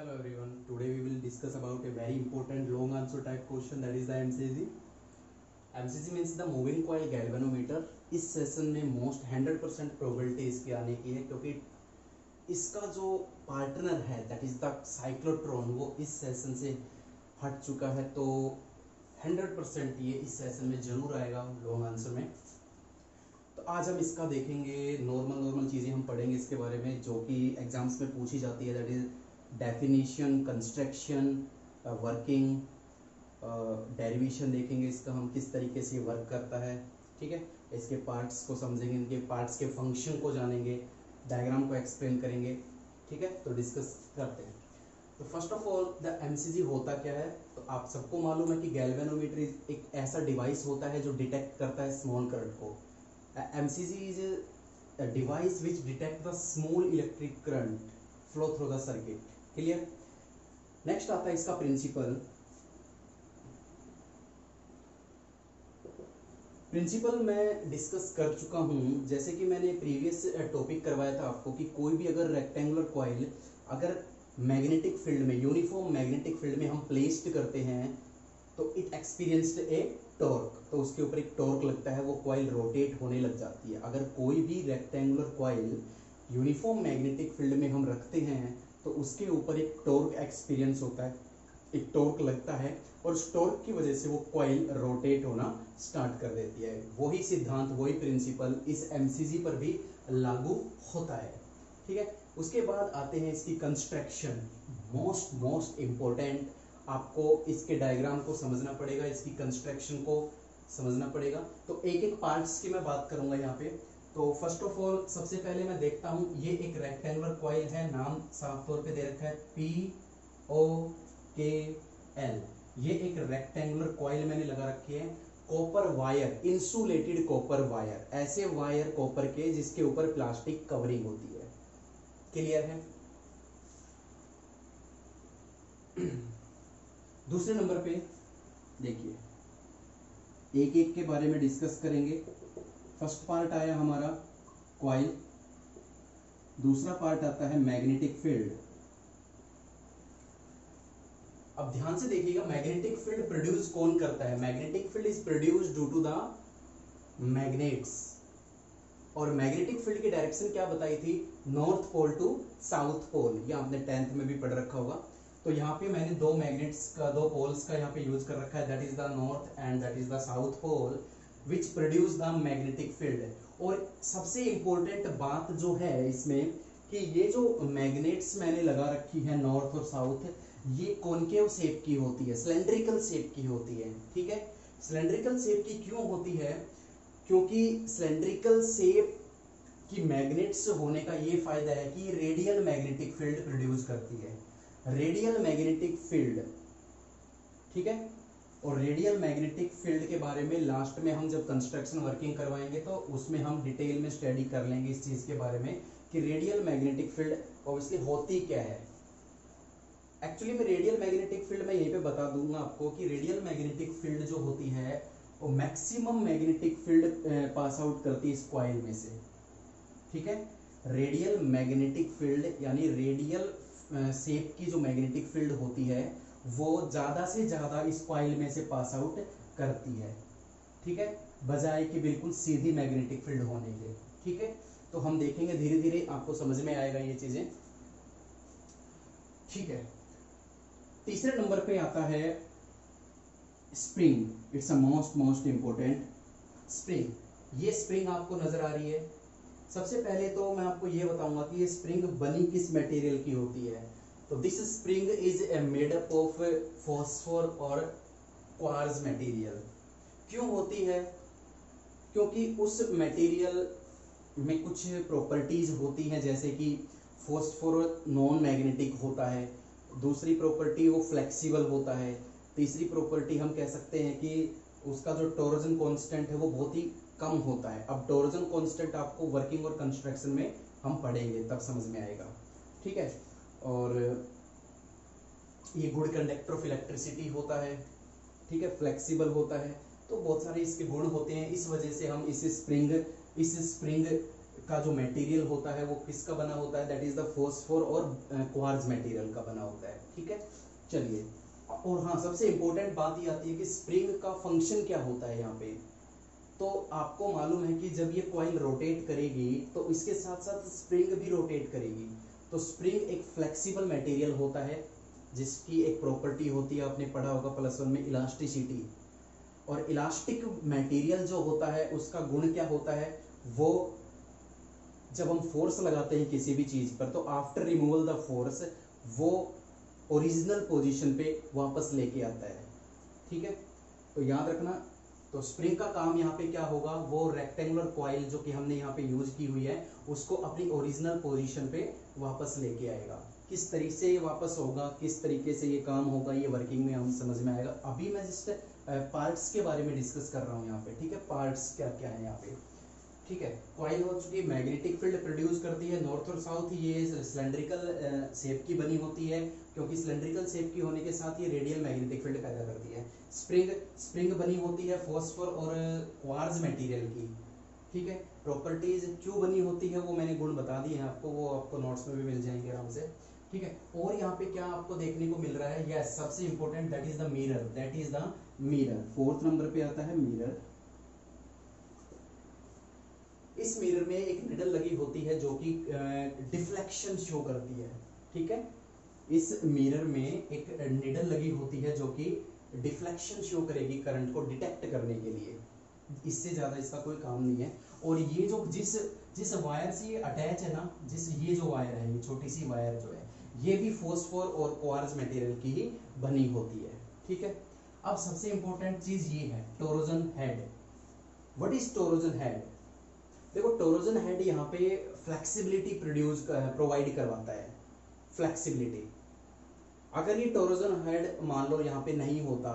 Hello everyone. Today we will discuss about a very important long answer type question, that is the MCG. MCG means the moving coil galvanometer. इस session में most 100% probability इसके आने की है, क्योंकि इसका जो पार्टनर है दैट इज द साइक्लोट्रॉन वो इस सेशन से हट चुका है, तो 100% ये इस सेशन में जरूर आएगा लॉन्ग आंसर में। तो आज हम इसका देखेंगे, नॉर्मल चीज़ें हम पढ़ेंगे इसके बारे में जो कि एग्जाम्स में पूछी जाती है, that is definition, construction, working, derivation देखेंगे इसका हम किस तरीके से वर्क करता है। ठीक है, इसके पार्ट्स को समझेंगे, इनके पार्ट्स के फंक्शन को जानेंगे, डायग्राम को एक्सप्लेन करेंगे। ठीक है, तो डिस्कस करते हैं। तो first of all the MCG होता क्या है, तो आप सबको मालूम है कि गैल्वेनोमीटर एक ऐसा डिवाइस होता है जो डिटेक्ट करता है स्मॉल करंट को। MCG is a device which detect the small electric current flow through the circuit. Clear? Next आता है इसका प्रिंसिपल। प्रिंसिपल मैं डिस्कस कर चुका हूँ, जैसे कि मैंने प्रीवियस टॉपिक करवाया था आपको कि कोई भी अगर रेक्टेंगुलर कॉइल अगर मैग्नेटिक फील्ड में, यूनिफॉर्म मैग्नेटिक फील्ड में हम प्लेस्ड करते हैं तो इट एक्सपीरियंस्ड ए टॉर्क, तो उसके ऊपर एक टॉर्क लगता है, वो कॉइल रोटेट होने लग जाती है। अगर कोई भी rectangular coil uniform magnetic field में हम रखते हैं तो उसके ऊपर एक टॉर्क एक्सपीरियंस होता है, एक टॉर्क लगता है, और उस टॉर्क की वजह से वो कॉइल रोटेट होना स्टार्ट कर देती है। वही सिद्धांत, वही प्रिंसिपल इस एमसीजी पर भी लागू होता है। ठीक है, उसके बाद आते हैं इसकी कंस्ट्रक्शन। मोस्ट इम्पोर्टेंट, आपको इसके डायग्राम को समझना पड़ेगा, इसकी कंस्ट्रक्शन को समझना पड़ेगा। तो एक एक पार्ट्स की मैं बात करूंगा यहाँ पे। तो फर्स्ट ऑफ ऑल सबसे पहले मैं देखता हूँ, ये एक रेक्टेंगुलर कॉइल है, नाम साफ तौर पे दे रखा है POKL। ये एक रेक्टेंगुलर कॉइल मैंने लगा रखी है। Copper wire, insulated copper wire, ऐसे वायर कॉपर के जिसके ऊपर प्लास्टिक कवरिंग होती है। क्लियर है? दूसरे नंबर पे देखिए, एक एक के बारे में डिस्कस करेंगे। फर्स्ट पार्ट आया हमारा कॉइल, दूसरा पार्ट आता है मैग्नेटिक फील्ड। अब ध्यान से देखिएगा, मैग्नेटिक फील्ड प्रोड्यूस कौन करता है? Magnetic field is produced due to the magnets. और मैग्नेटिक फील्ड की डायरेक्शन क्या बताई थी? North pole to south pole. ये आपने 10th में भी पढ़ रखा होगा। तो यहाँ पे मैंने दो मैग्नेट्स का, दो पोल्स का यहाँ पे यूज कर रखा है, that is the north and that is the south pole which produce the magnetic field. और सबसे इंपॉर्टेंट बात जो है इसमें कि ये जो मैग्नेट्स मैंने लगा रखी है नॉर्थ और साउथ, ये कॉनकेव शेप की होती है, सिलेंड्रिकल शेप की होती है। ठीक है, सिलेंड्रिकल शेप की क्यों होती है? क्योंकि सिलेंड्रिकल शेप की मैग्नेट्स होने का ये फायदा है कि रेडियल मैग्नेटिक फील्ड प्रोड्यूस करती है। रेडियल मैग्नेटिक फील्ड, ठीक है। और रेडियल मैग्नेटिक फील्ड के बारे में लास्ट में हम जब कंस्ट्रक्शन वर्किंग करवाएंगे तो उसमें हम डिटेल में स्टडी कर लेंगे इस चीज के बारे में कि रेडियल मैग्नेटिक फील्ड ऑब्वियसली होती क्या है। एक्चुअली में रेडियल मैग्नेटिक फील्ड मैं यहीं पे बता दूंगा आपको कि रेडियल मैग्नेटिक फील्ड जो होती है वो maximum magnetic field pass out करती है इस कॉइल में से। ठीक है, रेडियल मैग्नेटिक फील्ड यानी रेडियल शेप की जो मैग्नेटिक फील्ड होती है वो ज्यादा से ज्यादा इस कॉइल में से पास आउट करती है। ठीक है, बजाय कि बिल्कुल सीधी मैग्नेटिक फील्ड होने के। ठीक है, तो हम देखेंगे धीरे धीरे, आपको समझ में आएगा ये चीजें। ठीक है, तीसरे नंबर पे आता है spring. It's a most important spring. ये स्प्रिंग आपको नजर आ रही है। सबसे पहले तो मैं आपको ये बताऊंगा कि ये स्प्रिंग बनी किस मटेरियल की होती है। तो this spring is made up of phosphor और क्वार्ट्ज मटेरियल। क्यों होती है? क्योंकि उस मटेरियल में कुछ प्रॉपर्टीज होती हैं, जैसे कि फॉस्फोर नॉन मैग्नेटिक होता है, दूसरी प्रॉपर्टी वो फ्लेक्सिबल होता है, तीसरी प्रॉपर्टी हम कह सकते हैं कि उसका जो टॉर्जन कांस्टेंट है वो बहुत ही कम होता है। अब टॉर्जन कांस्टेंट आपको वर्किंग और कंस्ट्रक्शन में हम पढ़ेंगे, तब समझ में आएगा। ठीक है, और ये गुड कंडक्टर ऑफ इलेक्ट्रिसिटी होता है। ठीक है, फ्लेक्सिबल होता है, तो बहुत सारे इसके गुण होते हैं। इस वजह से हम इस स्प्रिंग का जो मटेरियल होता है वो किसका बना होता है, दैट इज द फॉस्फोर और क्वार्ट्ज मटेरियल का बना होता है। ठीक है, चलिए। और हाँ, सबसे इंपॉर्टेंट बात ये आती है कि स्प्रिंग का फंक्शन क्या होता है यहाँ पे। तो आपको मालूम है कि जब ये कॉइल रोटेट करेगी तो इसके साथ साथ स्प्रिंग भी रोटेट करेगी। तो स्प्रिंग एक फ्लेक्सिबल मटेरियल होता है जिसकी एक प्रॉपर्टी होती है, आपने पढ़ा होगा +1 में, इलास्टिसिटी। और इलास्टिक मटेरियल जो होता है उसका गुण क्या होता है, वो जब हम फोर्स लगाते हैं किसी भी चीज पर, तो आफ्टर रिमूवल द फोर्स वो ओरिजिनल पोजीशन पे वापस लेके आता है। ठीक है, तो याद रखना। तो स्प्रिंग का काम यहाँ पे क्या होगा, वो रेक्टेंगुलर कॉइल जो कि हमने यहाँ पे यूज की हुई है उसको अपनी ओरिजिनल पोजीशन पे वापस लेके आएगा। किस तरीके से ये वापस होगा, किस तरीके से ये काम होगा, ये वर्किंग में हम समझ में आएगा। अभी मैं जस्ट पार्ट्स के बारे में डिस्कस कर रहा हूँ यहाँ पे। ठीक है, पार्ट्स क्या क्या है यहाँ पे। ठीक है, कॉइल हो चुकी है, मैग्नेटिक फील्ड प्रोड्यूस करती है नॉर्थ और साउथ। ये सिलेंड्रिकल शेप की बनी होती है, क्योंकि सिलेंड्रिकल शेप की होने के साथ ये रेडियल मैग्नेटिक फील्ड पैदा करती है। स्प्रिंग बनी होती है फॉस्फोर और क्वार्ट्ज मटेरियल की। ठीक है, प्रॉपर्टीज क्यों बनी होती है वो मैंने गुण बता दिए हैं आपको, वो आपको नोट्स में भी मिल जाएंगे आराम से। ठीक है, और यहाँ पे क्या आपको देखने को मिल रहा है, यस, सबसे important, that is the mirror. That is the mirror, 4th number पे आता है मिरर। इस मिरर में एक निडल लगी होती है जो कि डिफ्लेक्शन शो करती है। ठीक है, इस मिरर में एक निडल लगी होती है जो कि डिफ्लेक्शन शो करेगी करंट को डिटेक्ट करने के लिए। इससे ज्यादा इसका कोई काम नहीं है। और ये जो जिस वायर से ये अटैच है ना, ये जो वायर है, ये छोटी सी वायर जो है, ये भी फॉस्फोर और क्वार्ट्ज मटेरियल की ही बनी होती है। ठीक है, अब सबसे इंपॉर्टेंट चीज ये है, torsion head. What is torsion head? देखो, टोरोजन हेड यहाँ पे फ्लेक्सिबिलिटी प्रोवाइड करवाता है। फ्लेक्सिबिलिटी, अगर ये टोरोजन हेड मान लो यहाँ पे नहीं होता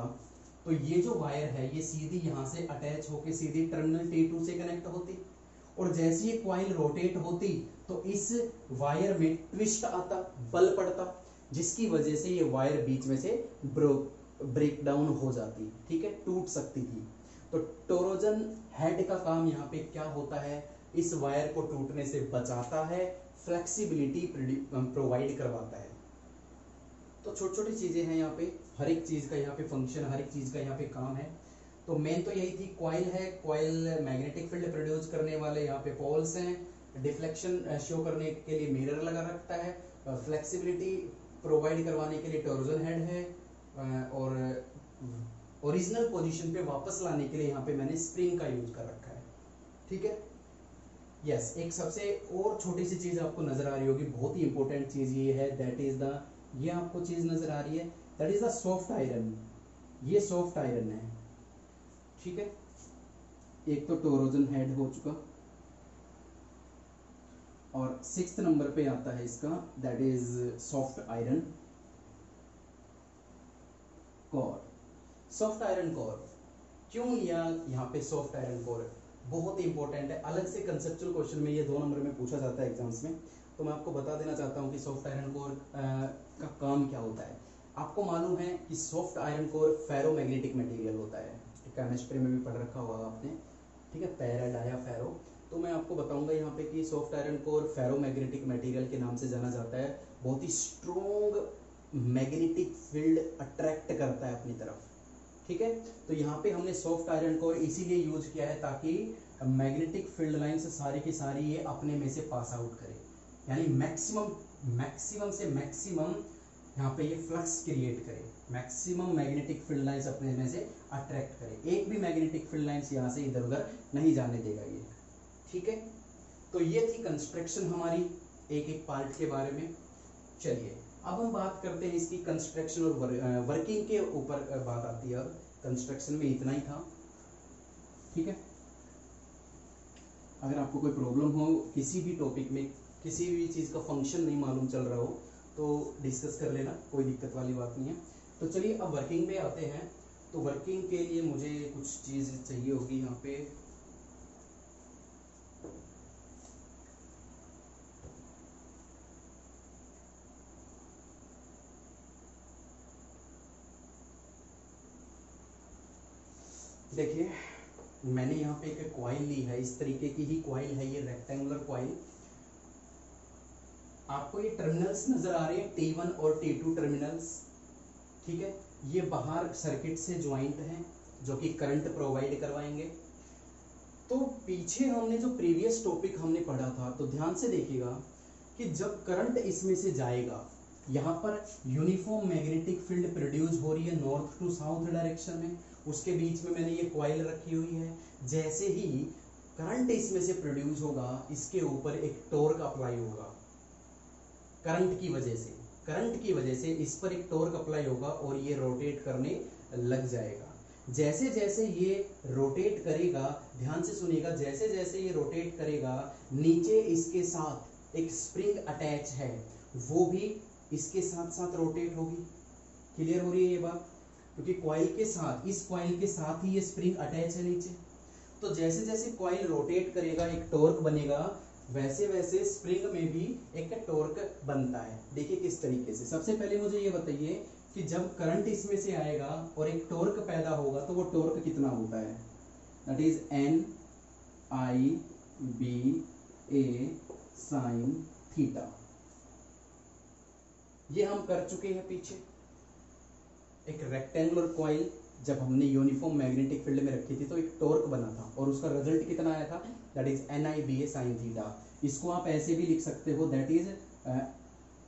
तो ये जो वायर है ये सीधी यहाँ से अटैच होके सीधी टर्मिनल T2 से कनेक्ट होती, और जैसे ये कॉइल रोटेट होती तो इस वायर में ट्विस्ट आता, बल पड़ता, जिसकी वजह से ये वायर बीच में से ब्रेक डाउन हो जाती। ठीक है, टूट सकती थी। तो टोरोजन हेड का काम यहाँ पे क्या होता है, इस वायर को टूटने से बचाता है, फ्लेक्सिबिलिटी प्रोवाइड करवाता है। तो छोटी छोटी चीजें हैं यहाँ पे, हर एक चीज का यहाँ पे फंक्शन, हर एक चीज का यहाँ पे काम है। तो मेन तो यही थी, कॉइल है, कॉइल मैग्नेटिक फील्ड प्रोड्यूस करने वाले यहाँ पे पोल्स हैं, डिफ्लेक्शन शो करने के लिए मिरर लगा रखता है, फ्लेक्सिबिलिटी प्रोवाइड करवाने के लिए टोरोजन हेड है, और ओरिजिनल पोजीशन पे वापस लाने के लिए यहाँ पे मैंने स्प्रिंग का यूज कर रखा है। ठीक है, यस। एक सबसे और छोटी सी चीज आपको नजर आ रही होगी, बहुत ही इंपॉर्टेंट चीज ये है, दैट इज द, ये आपको चीज नजर आ रही है, that is the soft iron. ये सॉफ्ट आयरन है। ठीक है, एक तो टोरोजन हेड हो चुका, और 6th नंबर पे आता है इसका, that is soft iron core. Soft iron core क्यों लिया यहाँ पे सॉफ्ट आयरन कोर, बहुत ही इंपॉर्टेंट है, अलग से कंसेप्चुअल क्वेश्चन में ये 2 नंबर में पूछा जाता है एग्जाम्स में। तो मैं आपको बता देना चाहता हूँ कि सॉफ्ट आयरन कोर का काम क्या होता है। आपको मालूम है कि soft iron core ferromagnetic material होता है, केमिस्ट्री में भी पढ़ रखा होगा आपने। ठीक है, पैरा डाया फेरो। तो मैं आपको बताऊंगा यहाँ पे कि soft iron core ferromagnetic material के नाम से जाना जाता है। बहुत ही स्ट्रॉन्ग मैग्नेटिक फील्ड अट्रैक्ट करता है अपनी तरफ। ठीक है, तो यहाँ पे हमने सॉफ्ट आयरन कोर इसीलिए यूज किया है ताकि मैग्नेटिक फील्ड लाइन से सारी की सारी ये अपने में से पास आउट करे, यानी मैक्सिमम से मैक्सिमम यहाँ पे ये फ्लक्स क्रिएट करे, मैक्सिमम मैग्नेटिक फील्ड लाइंस अपने में से अट्रैक्ट करे, एक भी मैग्नेटिक फील्ड लाइंस यहाँ से इधर उधर नहीं जाने देगा ये। ठीक है, तो ये थी कंस्ट्रक्शन हमारी एक एक पार्ट के बारे में। चलिए अब हम बात करते हैं इसकी कंस्ट्रक्शन और वर्किंग के ऊपर बात आती है। अब कंस्ट्रक्शन में इतना ही था। ठीक है, अगर आपको कोई प्रॉब्लम हो किसी भी टॉपिक में, किसी भी चीज़ का फंक्शन नहीं मालूम चल रहा हो तो डिस्कस कर लेना, कोई दिक्कत वाली बात नहीं है। तो चलिए अब वर्किंग में आते हैं। तो वर्किंग के लिए मुझे कुछ चीज़ चाहिए होगी यहाँ पे। देखिए मैंने यहाँ पे एक कॉइल ली है, इस तरीके की ही कॉइल है ये, रेक्टेंगुलर कॉइल। आपको ये टर्मिनल्स नजर आ रहे हैं, T1 और T2 टर्मिनल्स, ठीक है। ये बाहर सर्किट से ज्वाइंट हैं जो कि करंट प्रोवाइड करवाएंगे। तो पीछे हमने जो प्रीवियस टॉपिक हमने पढ़ा था, तो ध्यान से देखिएगा कि जब करंट इसमें से जाएगा, यहाँ पर यूनिफॉर्म मैग्नेटिक फील्ड प्रोड्यूस हो रही है नॉर्थ टू साउथ डायरेक्शन में, उसके बीच में मैंने ये कॉइल रखी हुई है। जैसे ही करंट इसमें से प्रोड्यूस होगा, इसके ऊपर एक टॉर्क अप्लाई होगा करंट की वजह से इस पर एक टॉर्क अप्लाई होगा और ये रोटेट करने लग जाएगा। जैसे जैसे ये रोटेट करेगा, ध्यान से सुनिएगा, जैसे जैसे ये रोटेट करेगा, नीचे इसके साथ एक स्प्रिंग अटैच है, वो भी इसके साथ साथ रोटेट होगी। क्लियर हो रही है ये बात? क्योंकि कॉइल के साथ, इस कॉइल के साथ ही ये स्प्रिंग अटैच है नीचे। तो जैसे जैसे कॉइल रोटेट करेगा, एक टॉर्क बनेगा, वैसे वैसे स्प्रिंग में भी एक टॉर्क बनता है। देखिए किस तरीके से। सबसे पहले मुझे ये बताइए कि जब करंट इसमें से आएगा और एक टॉर्क पैदा होगा, तो वो टॉर्क कितना होता है? That is NIBA sine theta. ये हम कर चुके हैं पीछे। एक रेक्टेंगुलर कॉइल जब हमने यूनिफॉर्म मैग्नेटिक फील्ड में रखी थी तो एक टॉर्क बना था और उसका रिजल्ट कितना आया था? That is NIBA sine theta. इसको आप ऐसे भी लिख सकते हो, दैट इज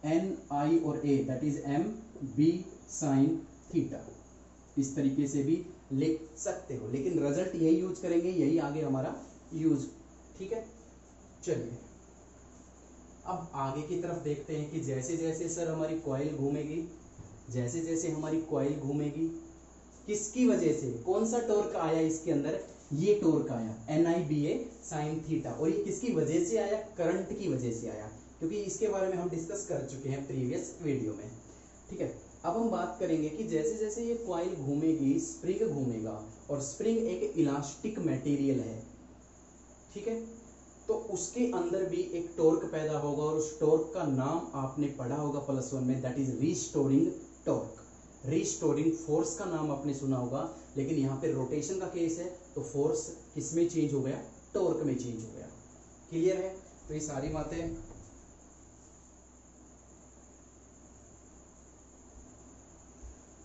NI और A, that is MB sine theta. इस तरीके से भी लिख सकते हो, लेकिन रिजल्ट यही यूज करेंगे, यही आगे हमारा यूज, ठीक है। चलिए अब आगे की तरफ देखते हैं कि जैसे जैसे सर हमारी कॉइल घूमेगी, जैसे जैसे हमारी कॉइल घूमेगी, किसकी वजह से, कौन सा टॉर्क आया इसके अंदर? ये टॉर्क आया NIBA साइन थीटा। और ये किसकी वजह से आया? करंट की वजह से आया, क्योंकि इसके बारे में हम डिस्कस कर चुके हैं प्रीवियस वीडियो में, ठीक है। अब हम बात करेंगे कि जैसे जैसे ये कॉइल घूमेगी, स्प्रिंग घूमेगा, और स्प्रिंग एक इलास्टिक मटेरियल है, ठीक है। तो उसके अंदर भी एक टॉर्क पैदा होगा और उस टॉर्क का नाम आपने पढ़ा होगा +1 में, that is restoring torque. Restoring force का नाम आपने सुना होगा, लेकिन यहाँ पे रोटेशन का केस है, तो फोर्स किस में चेंज हो गया? टॉर्क में चेंज हो गया। क्लियर है? तो ये सारी बातें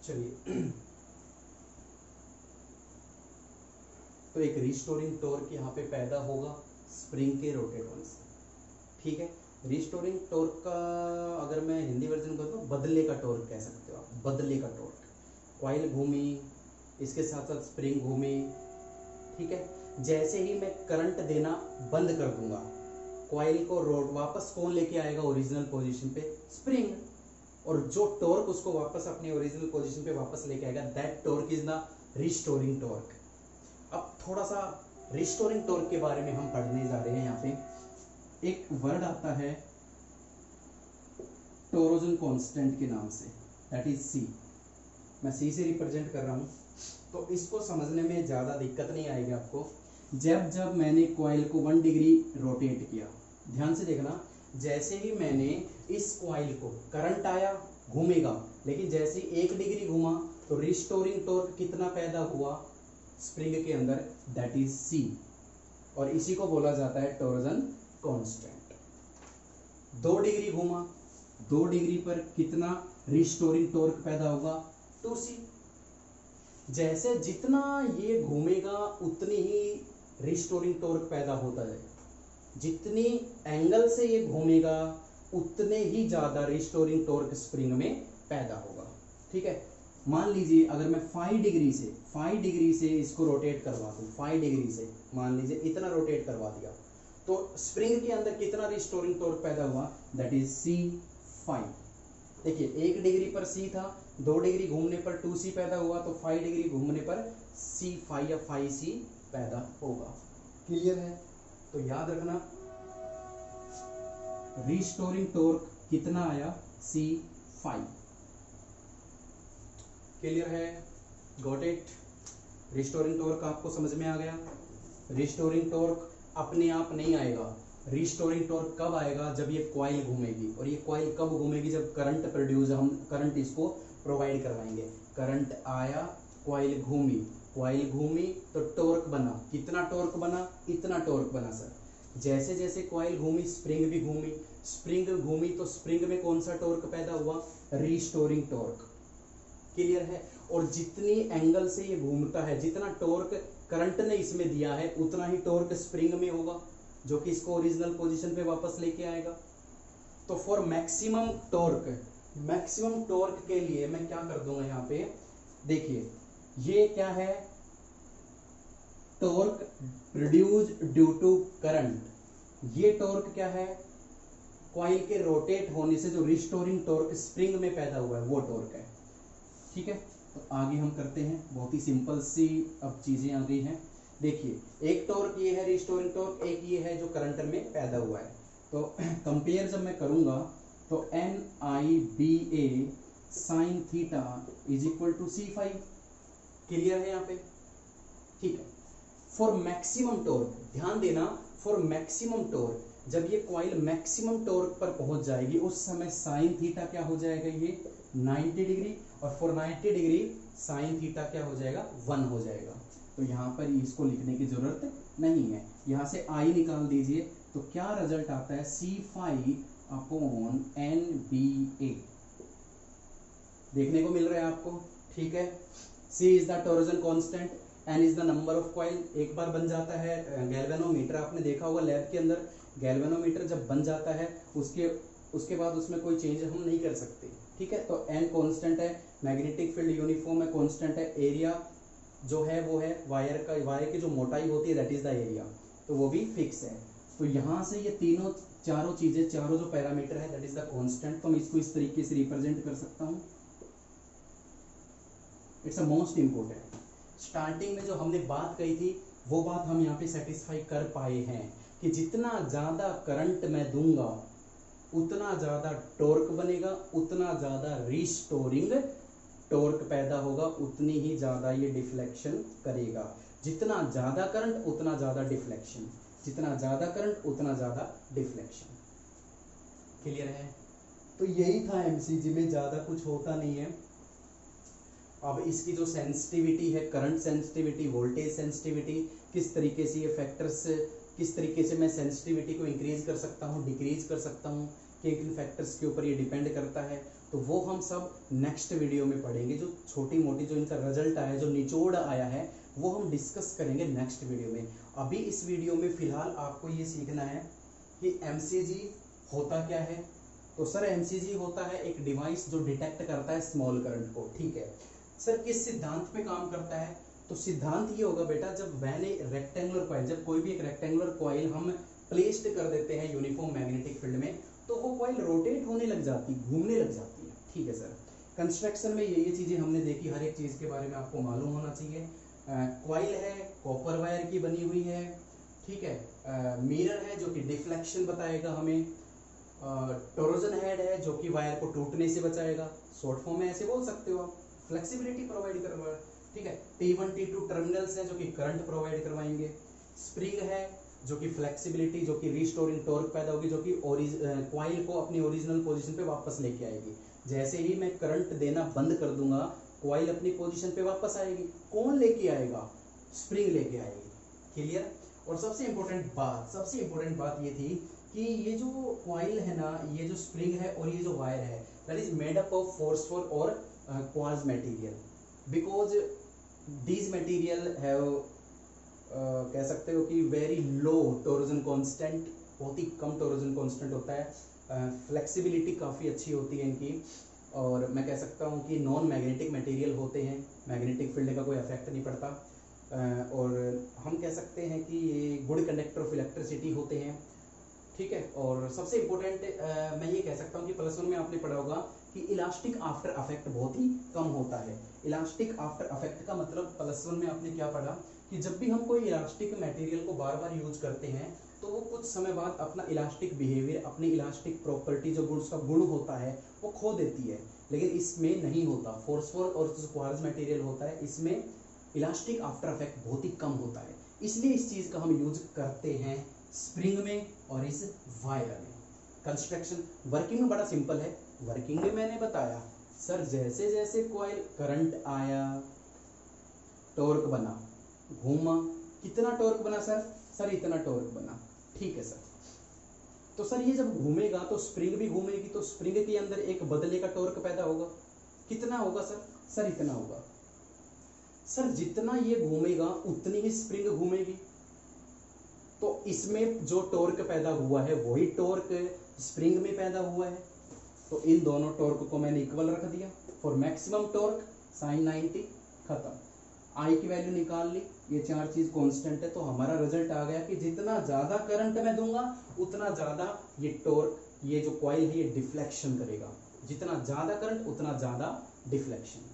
चलिए तो एक रीस्टोरिंग टॉर्क यहाँ पे पैदा होगा स्प्रिंग के रोटेट होने से, ठीक है। रिस्टोरिंग टॉर्क का अगर मैं हिंदी वर्जन कहूँ तो बदले का टॉर्क कह सकते हो आप, बदले का टॉर्क। कॉइल घूमी, इसके साथ साथ स्प्रिंग घूमी, ठीक है। जैसे ही मैं करंट देना बंद कर दूंगा, कॉइल को रोड वापस कौन लेके आएगा ओरिजिनल पोजीशन पे? स्प्रिंग। और जो टॉर्क उसको वापस अपने ओरिजिनल पोजीशन पे वापस लेके आएगा, that torque is the restoring torque. अब थोड़ा सा रिस्टोरिंग टॉर्क के बारे में हम पढ़ने जा रहे हैं। यहाँ पे एक वर्ड आता है टोरोजन कांस्टेंट के नाम से, दैट इज C। मैं C से रिप्रेजेंट कर रहा हूं, तो इसको समझने में ज्यादा दिक्कत नहीं आएगी आपको। जब जब मैंने कॉइल को 1 डिग्री रोटेट किया, ध्यान से देखना, जैसे ही मैंने इस कॉइल को, करंट आया, घूमेगा, लेकिन जैसे ही 1 डिग्री घूमा तो रिस्टोरिंग टॉर्क कितना पैदा हुआ स्प्रिंग के अंदर? दैट इज C, और इसी को बोला जाता है टोरोजन कांस्टेंट। 2 डिग्री घूमा, 2 डिग्री पर कितना रिस्टोरिंग टॉर्क पैदा होगा? 2C। जैसे जितना ये घूमेगा उतनी ही रिस्टोरिंग टॉर्क पैदा होता है, जितनी एंगल से ये घूमेगा उतने ही ज्यादा रिस्टोरिंग टॉर्क स्प्रिंग में पैदा होगा, ठीक है। मान लीजिए अगर मैं 5 डिग्री से इसको रोटेट करवा दूं, 5 डिग्री से मान लीजिए इतना रोटेट करवा दिया, तो स्प्रिंग के अंदर कितना रिस्टोरिंग टॉर्क पैदा हुआ? That is C5। देखिए 1 डिग्री पर C था, 2 डिग्री घूमने पर 2C पैदा हुआ, तो 5 डिग्री घूमने पर C5 या 5C पैदा होगा। क्लियर है? तो याद रखना, रिस्टोरिंग टॉर्क कितना आया? C5। क्लियर है? Got it? रिस्टोरिंग टॉर्क आपको समझ में आ गया? रिस्टोरिंग टॉर्क अपने आप नहीं आएगा। रिस्टोरिंग टॉर्क कब आएगा? जब ये कॉइल घूमेगी। और ये कॉइल कब घूमेगी? जब करंट प्रोड्यूस, हम करंट इसको प्रोवाइड करवाएंगे। करंट आया, कॉइल घूमी, कॉइल घूमी तो टॉर्क बना, कितना टॉर्क बना, इतना टॉर्क बना सर। जैसे जैसे कॉइल घूमी स्प्रिंग भी घूमी, स्प्रिंग घूमी तो स्प्रिंग में कौन सा टॉर्क पैदा हुआ, रीस्टोरिंग टॉर्क। क्लियर है। और जितनी एंगल से ये घूमता है, जितना टॉर्क करंट ने इसमें दिया है, उतना ही टॉर्क स्प्रिंग में होगा, जो कि इसको ओरिजिनल पोजीशन पे वापस लेके आएगा। तो फॉर मैक्सिमम टॉर्क के लिए मैं क्या कर दूंगा यहाँ पे, देखिए ये क्या है, torque produced due to current. ये टॉर्क क्या है, कॉइल के रोटेट होने से जो रिस्टोरिंग टॉर्क स्प्रिंग में पैदा हुआ है वो टॉर्क है। ठीक है, तो आगे हम करते हैं, बहुत ही सिंपल सी अब चीजें आ गई हैं। देखिए एक टॉर्क ये है रिस्टोरिंग टॉर्क, एक ये है जो करंट में पैदा हुआ है। तो कंपेयर जब मैं करूंगा तो NIBA sin theta is equal to C5। Clear है यहाँ पे। ठीक है, फॉर मैक्सिमम टॉर्क, ध्यान देना, फॉर मैक्सिमम टॉर्क, जब ये कॉइल मैक्सिमम टॉर्क पर पहुंच जाएगी उस समय साइन थीटा क्या हो जाएगा, ये 90 डिग्री, और फॉर 90 डिग्री साइन थीटा क्या हो जाएगा, 1 हो जाएगा। तो यहाँ पर इसको लिखने की जरूरत नहीं है, यहाँ से I निकाल दीजिए तो क्या रिजल्ट आता है, C5 अपॉन NBA देखने को मिल रहा है आपको। ठीक है, C is the torsion constant, N is the number of coil. एक बार बन जाता है गैल्वेनोमीटर, आपने देखा होगा लैब के अंदर, गैल्वेनोमीटर जब बन जाता है उसके बाद उसमें कोई चेंज हम नहीं कर सकते। ठीक है, तो N कांस्टेंट है, मैग्नेटिक फील्ड यूनिफॉर्म है, कांस्टेंट है, एरिया जो है वो है वायर की जो मोटाई होती है दैट इज द एरिया, तो वो भी फिक्स है। तो यहाँ से ये चारों चीजें, चारों जो पैरामीटर है दैट इज द कांस्टेंट, तो मैं इसको इस तरीके से रिप्रेजेंट कर सकता हूँ। It's a most important. Starting में जो हमने बात कही थी वो बात हम यहाँ पे सेटिस्फाई कर पाए हैं कि जितना ज्यादा करंट मैं दूंगा उतना ज्यादा टॉर्क बनेगा, उतना ज्यादा रिस्टोरिंग टॉर्क पैदा होगा, उतनी ही ज्यादा ये डिफ्लेक्शन करेगा। जितना ज्यादा करंट उतना ज्यादा डिफ्लेक्शन, जितना ज्यादा करंट उतना ज्यादा डिफ्लेक्शन। क्लियर है। तो यही था एमसीजी में, ज्यादा कुछ होता नहीं है। अब इसकी जो सेंसिटिविटी है, करंट सेंसिटिविटी, वोल्टेज सेंसिटिविटी, किस तरीके से ये फैक्टर्स, किस तरीके से मैं सेंसिटिविटी को इंक्रीज कर सकता हूँ, डिक्रीज कर सकता हूँ, किन फैक्टर्स के ऊपर ये डिपेंड करता है, तो वो हम सब नेक्स्ट वीडियो में पढ़ेंगे। जो छोटी मोटी जो इनका रिजल्ट आया, जो निचोड़ आया है, वो हम डिस्कस करेंगे नेक्स्ट वीडियो में। अभी इस वीडियो में फिलहाल आपको ये सीखना है कि एमसीजी होता क्या है। तो सर एमसीजी होता है एक डिवाइस जो डिटेक्ट करता है स्मॉल करंट को। ठीक है सर, किस सिद्धांत पे काम करता है, तो सिद्धांत ये होगा बेटा, जब वैन ए रेक्टेंगुलर कॉइल, जब कोई भी एक रेक्टेंगुलर कॉइल हम प्लेस्ड कर देते हैं यूनिफॉर्म मैग्नेटिक फील्ड में, तो वो कॉइल रोटेट होने लग जाती, घूमने लग जाती है। ठीक है सर, कंस्ट्रक्शन में ये चीजें हमने देखी, हर एक चीज के बारे में आपको मालूम होना चाहिए। कॉइल है, कॉपर वायर की बनी हुई है। ठीक है, मिरर है जो कि डिफ्लेक्शन बताएगा हमें, टोरोजन हेड है जो कि वायर को टूटने से बचाएगा, शॉर्ट फॉर्म में ऐसे बोल सकते हो आप, फ्लेक्सिबिलिटी प्रोवाइड करवा। ठीक है, T1 T2 टर्मिनल्स है जो कि करंट प्रोवाइड करवाएंगे। स्प्रिंग है जो कि फ्लेक्सिबिलिटी, जो कि रिस्टोरिंग टॉर्क पैदा होगी, जो कि कॉइल को अपनी ओरिजिनल पोजीशन पे वापस लेके आएगी। जैसे ही मैं करंट देना बंद कर दूंगा, कॉइल अपनी पोजीशन पे वापस आएगी। कौन लेके आएगा, स्प्रिंग लेके आएगी। क्लियर। और सबसे इंपॉर्टेंट बात ये थी कि ये जो कॉइल है ना, ये जो स्प्रिंग है और ये जो वायर है, that is made up of forceful और quartz material, because these material have कह सकते हो कि वेरी लो टोरोजन कांस्टेंट, बहुत ही कम टोरोजन कांस्टेंट होता है। फ्लेक्सिबिलिटी काफ़ी अच्छी होती है इनकी, और मैं कह सकता हूँ कि नॉन मैग्नेटिक मटेरियल होते हैं, मैग्नेटिक फील्ड का कोई इफेक्ट नहीं पड़ता। और हम कह सकते हैं कि ये गुड कंडक्टर ऑफ इलेक्ट्रिसिटी होते हैं। ठीक है, और सबसे इम्पोर्टेंट मैं ये कह सकता हूँ कि प्लस वन में आपने पढ़ा होगा कि इलास्टिक आफ्टर अफेक्ट बहुत ही कम होता है। इलास्टिक आफ्टर अफेक्ट का मतलब प्लस वन में आपने क्या पढ़ा कि जब भी हम कोई इलास्टिक मटेरियल को बार बार यूज करते हैं तो वो कुछ समय बाद अपना इलास्टिक बिहेवियर, अपनी इलास्टिक प्रॉपर्टी, जो उसका गुण होता है वो खो देती है। लेकिन इसमें नहीं होता, फोर्सफुल और जो क्वार्ट्ज मटेरियल होता है इसमें इलास्टिक आफ्टर इफेक्ट बहुत ही कम होता है। इसलिए इस चीज का हम यूज करते हैं स्प्रिंग में और इस वायर में। कंस्ट्रक्शन वर्किंग में बड़ा सिंपल है, वर्किंग में मैंने बताया सर, जैसे जैसे कॉइल करंट आया टॉर्क बना, घूमा, कितना टॉर्क बना सर? सर इतना टॉर्क बना। ठीक है सर। तो सर ये जब घूमेगा तो स्प्रिंग भी घूमेगी, तो स्प्रिंग के अंदर एक बदले का टॉर्क पैदा होगा। कितना होगा सर? सर इतना होगा। सर जितना ये घूमेगा उतनी ही स्प्रिंग घूमेगी, तो इसमें जो टॉर्क पैदा हुआ है वही टॉर्क स्प्रिंग में पैदा हुआ है। तो इन दोनों टॉर्क को मैंने इक्वल रख दिया। फॉर मैक्सिमम टॉर्क sin 90, खत्म। आई की वैल्यू निकाल ली, ये चार चीज कांस्टेंट है, तो हमारा रिजल्ट आ गया कि जितना ज्यादा करंट मैं दूंगा उतना ज्यादा ये टॉर्क, ये जो कॉइल है ये डिफ्लेक्शन करेगा। जितना ज्यादा करंट उतना ज्यादा डिफ्लेक्शन।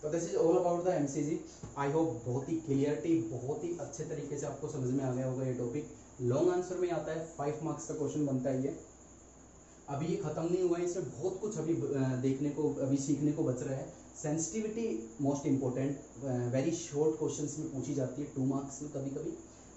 तो this is all about the MCG. I hope बहुत ही क्लियरिटी, बहुत ही अच्छे तरीके से आपको समझ में आ गया होगा ये टॉपिक। लॉन्ग आंसर में आता है, 5 मार्क्स का क्वेश्चन बनता है ये। अभी ये खत्म नहीं हुआ है, इसमें बहुत कुछ अभी देखने को, अभी सीखने को बच रहा है। Sensitivity most important, very short questions में पूछी जाती है 2 मार्क्स में कभी कभी।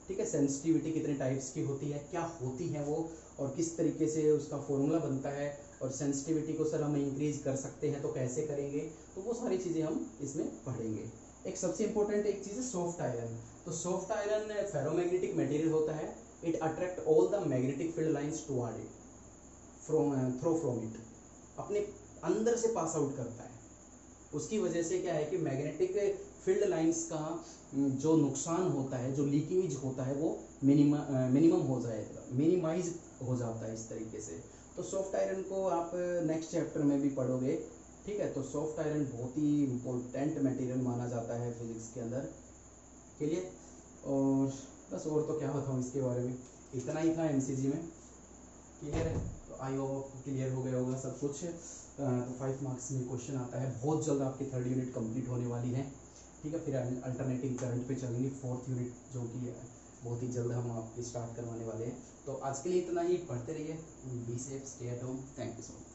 ठीक है, सेंसिटिविटी कितने टाइप्स की होती है, क्या होती है वो, और किस तरीके से उसका फॉर्मूला बनता है, और सेंसिटिविटी को सर हम इंक्रीज कर सकते हैं तो कैसे करेंगे, तो वो सारी चीज़ें हम इसमें पढ़ेंगे। एक सबसे इंपॉर्टेंट एक चीज़ है सॉफ्ट आयरन। तो सॉफ्ट आयरन फेरोमैग्नेटिक मटेरियल होता है। It attract all the magnetic field lines toward it from it, अपने अंदर से पास आउट करता है। उसकी वजह से क्या है कि मैग्नेटिक फील्ड लाइंस का जो नुकसान होता है, जो लीकेज होता है, वो मिनिमम हो जाएगा, मिनिमाइज हो जाता है इस तरीके से। तो सॉफ्ट आयरन को आप नेक्स्ट चैप्टर में भी पढ़ोगे। ठीक है, तो सॉफ्ट आयरन बहुत ही इम्पोर्टेंट मटेरियल माना जाता है फिजिक्स के अंदर। क्लियर? और बस और तो क्या बताऊँ इसके बारे में, इतना ही था एमसीजी में। क्लियर है? तो आई होप क्लियर हो गया होगा सब कुछ। तो 5 मार्क्स में क्वेश्चन आता है, बहुत जल्द आपकी 3rd यूनिट कंप्लीट होने वाली है। ठीक है, फिर अल्टरनेटिंग करंट पे चलेंगे 4th यूनिट, जो कि बहुत ही जल्द हम आपकी स्टार्ट करवाने वाले हैं। तो आज के लिए इतना ही, पढ़ते रहिए, be safe, stay at home, thank you so much.